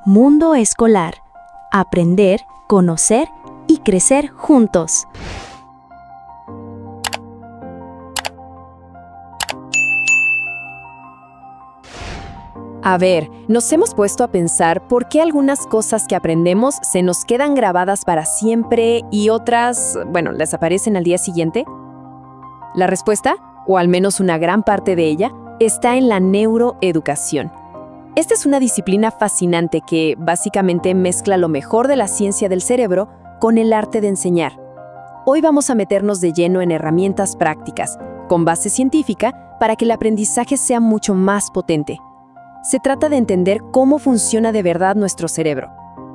Mundo escolar. Aprender, conocer y crecer juntos. A ver, nos hemos puesto a pensar por qué algunas cosas que aprendemos se nos quedan grabadas para siempre y otras, desaparecen al día siguiente. La respuesta, o al menos una gran parte de ella, está en la neuroeducación. Esta es una disciplina fascinante que básicamente mezcla lo mejor de la ciencia del cerebro con el arte de enseñar. Hoy vamos a meternos de lleno en herramientas prácticas, con base científica, para que el aprendizaje sea mucho más potente. Se trata de entender cómo funciona de verdad nuestro cerebro.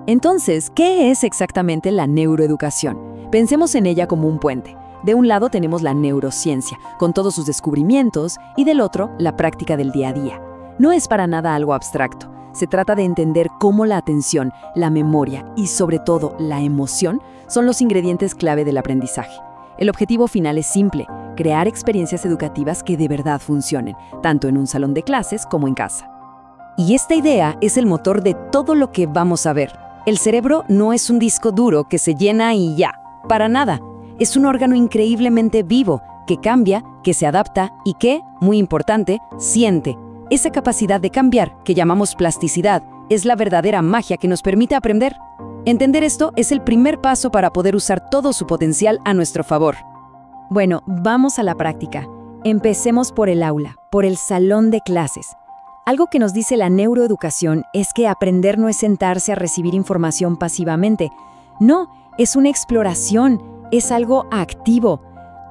Entonces, ¿qué es exactamente la neuroeducación? Pensemos en ella como un puente. De un lado tenemos la neurociencia, con todos sus descubrimientos, y del otro, la práctica del día a día. No es para nada algo abstracto. Se trata de entender cómo la atención, la memoria y, sobre todo, la emoción son los ingredientes clave del aprendizaje. El objetivo final es simple: crear experiencias educativas que de verdad funcionen, tanto en un salón de clases como en casa. Y esta idea es el motor de todo lo que vamos a ver. El cerebro no es un disco duro que se llena y ya, para nada. Es un órgano increíblemente vivo, que cambia, que se adapta y que, muy importante, siente. Esa capacidad de cambiar, que llamamos plasticidad, es la verdadera magia que nos permite aprender. Entender esto es el primer paso para poder usar todo su potencial a nuestro favor. Bueno, vamos a la práctica. Empecemos por el aula, por el salón de clases. Algo que nos dice la neuroeducación es que aprender no es sentarse a recibir información pasivamente. No, es una exploración, es algo activo.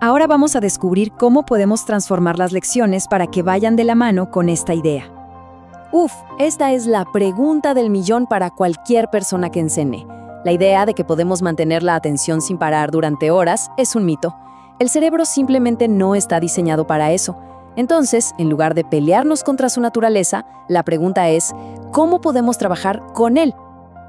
Ahora vamos a descubrir cómo podemos transformar las lecciones para que vayan de la mano con esta idea. Esta es la pregunta del millón para cualquier persona que enseñe. La idea de que podemos mantener la atención sin parar durante horas es un mito. El cerebro simplemente no está diseñado para eso. Entonces, en lugar de pelearnos contra su naturaleza, la pregunta es, ¿cómo podemos trabajar con él?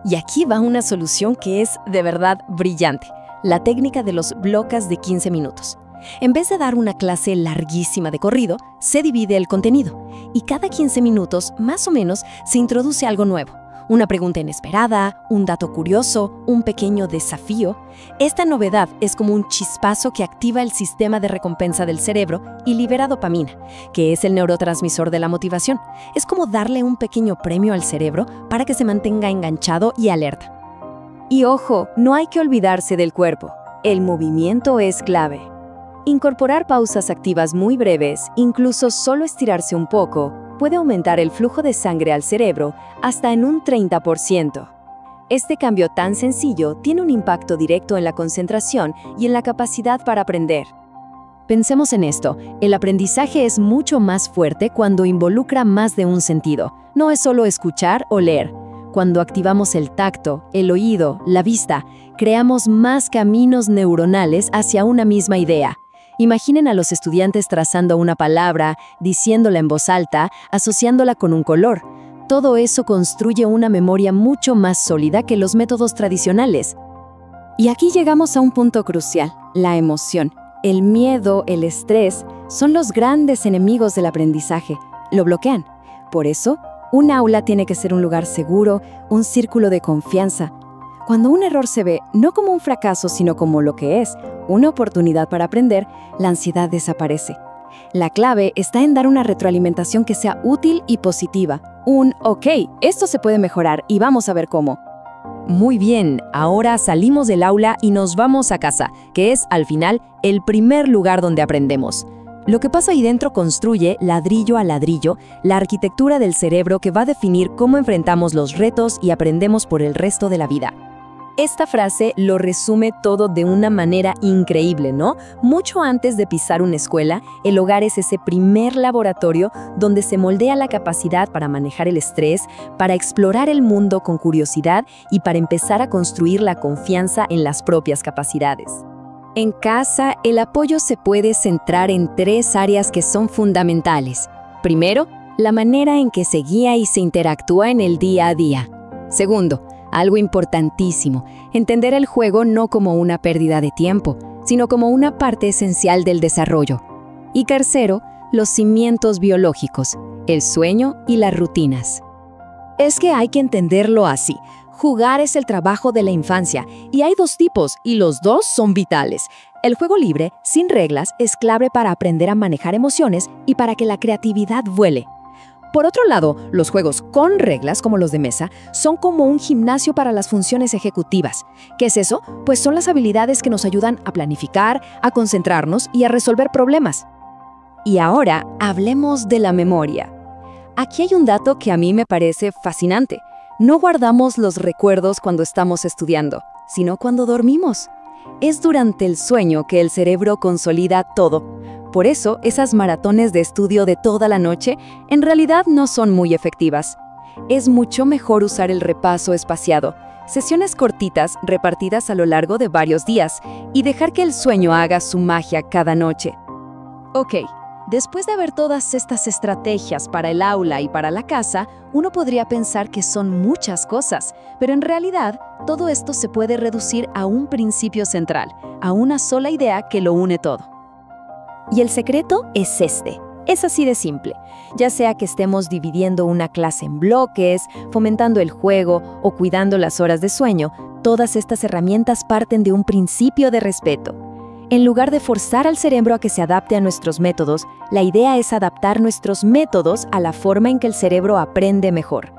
Y aquí va una solución que es de verdad brillante: la técnica de los bloques de 15 minutos. En vez de dar una clase larguísima de corrido, se divide el contenido y cada 15 minutos, más o menos, se introduce algo nuevo. Una pregunta inesperada, un dato curioso, un pequeño desafío. Esta novedad es como un chispazo que activa el sistema de recompensa del cerebro y libera dopamina, que es el neurotransmisor de la motivación. Es como darle un pequeño premio al cerebro para que se mantenga enganchado y alerta. Y ojo, no hay que olvidarse del cuerpo. El movimiento es clave. Incorporar pausas activas muy breves, incluso solo estirarse un poco, puede aumentar el flujo de sangre al cerebro hasta en un 30%. Este cambio tan sencillo tiene un impacto directo en la concentración y en la capacidad para aprender. Pensemos en esto: el aprendizaje es mucho más fuerte cuando involucra más de un sentido. No es solo escuchar o leer. Cuando activamos el tacto, el oído, la vista, creamos más caminos neuronales hacia una misma idea. Imaginen a los estudiantes trazando una palabra, diciéndola en voz alta, asociándola con un color. Todo eso construye una memoria mucho más sólida que los métodos tradicionales. Y aquí llegamos a un punto crucial: la emoción. El miedo, el estrés, son los grandes enemigos del aprendizaje. Lo bloquean. Por eso, un aula tiene que ser un lugar seguro, un círculo de confianza. Cuando un error se ve no como un fracaso, sino como lo que es, una oportunidad para aprender, la ansiedad desaparece. La clave está en dar una retroalimentación que sea útil y positiva. Ok, esto se puede mejorar y vamos a ver cómo. Muy bien, ahora salimos del aula y nos vamos a casa, que es, al final, el primer lugar donde aprendemos. Lo que pasa ahí dentro construye, ladrillo a ladrillo, la arquitectura del cerebro que va a definir cómo enfrentamos los retos y aprendemos por el resto de la vida. Esta frase lo resume todo de una manera increíble, ¿no? Mucho antes de pisar una escuela, el hogar es ese primer laboratorio donde se moldea la capacidad para manejar el estrés, para explorar el mundo con curiosidad y para empezar a construir la confianza en las propias capacidades. En casa, el apoyo se puede centrar en 3 áreas que son fundamentales. Primero, la manera en que se guía y se interactúa en el día a día. Segundo, algo importantísimo: entender el juego no como una pérdida de tiempo, sino como una parte esencial del desarrollo. Y tercero, los cimientos biológicos, el sueño y las rutinas. Es que hay que entenderlo así. Jugar es el trabajo de la infancia y hay dos tipos y los dos son vitales. El juego libre, sin reglas, es clave para aprender a manejar emociones y para que la creatividad vuele. Por otro lado, los juegos con reglas, como los de mesa, son como un gimnasio para las funciones ejecutivas. ¿Qué es eso? Pues son las habilidades que nos ayudan a planificar, a concentrarnos y a resolver problemas. Y ahora hablemos de la memoria. Aquí hay un dato que a mí me parece fascinante. No guardamos los recuerdos cuando estamos estudiando, sino cuando dormimos. Es durante el sueño que el cerebro consolida todo. Por eso, esas maratones de estudio de toda la noche en realidad no son muy efectivas. Es mucho mejor usar el repaso espaciado, sesiones cortitas repartidas a lo largo de varios días y dejar que el sueño haga su magia cada noche. Ok, después de ver todas estas estrategias para el aula y para la casa, uno podría pensar que son muchas cosas, pero en realidad todo esto se puede reducir a un principio central, a una sola idea que lo une todo. Y el secreto es este. Es así de simple. Ya sea que estemos dividiendo una clase en bloques, fomentando el juego o cuidando las horas de sueño, todas estas herramientas parten de un principio de respeto. En lugar de forzar al cerebro a que se adapte a nuestros métodos, la idea es adaptar nuestros métodos a la forma en que el cerebro aprende mejor.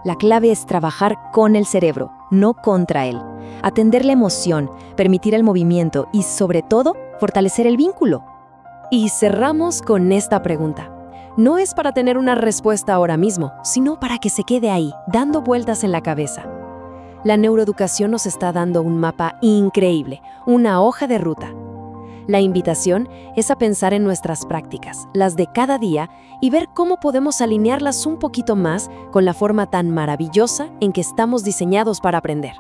La clave es trabajar con el cerebro, no contra él. Atender la emoción, permitir el movimiento y, sobre todo, fortalecer el vínculo. Y cerramos con esta pregunta. No es para tener una respuesta ahora mismo, sino para que se quede ahí, dando vueltas en la cabeza. La neuroeducación nos está dando un mapa increíble, una hoja de ruta. La invitación es a pensar en nuestras prácticas, las de cada día, y ver cómo podemos alinearlas un poquito más con la forma tan maravillosa en que estamos diseñados para aprender.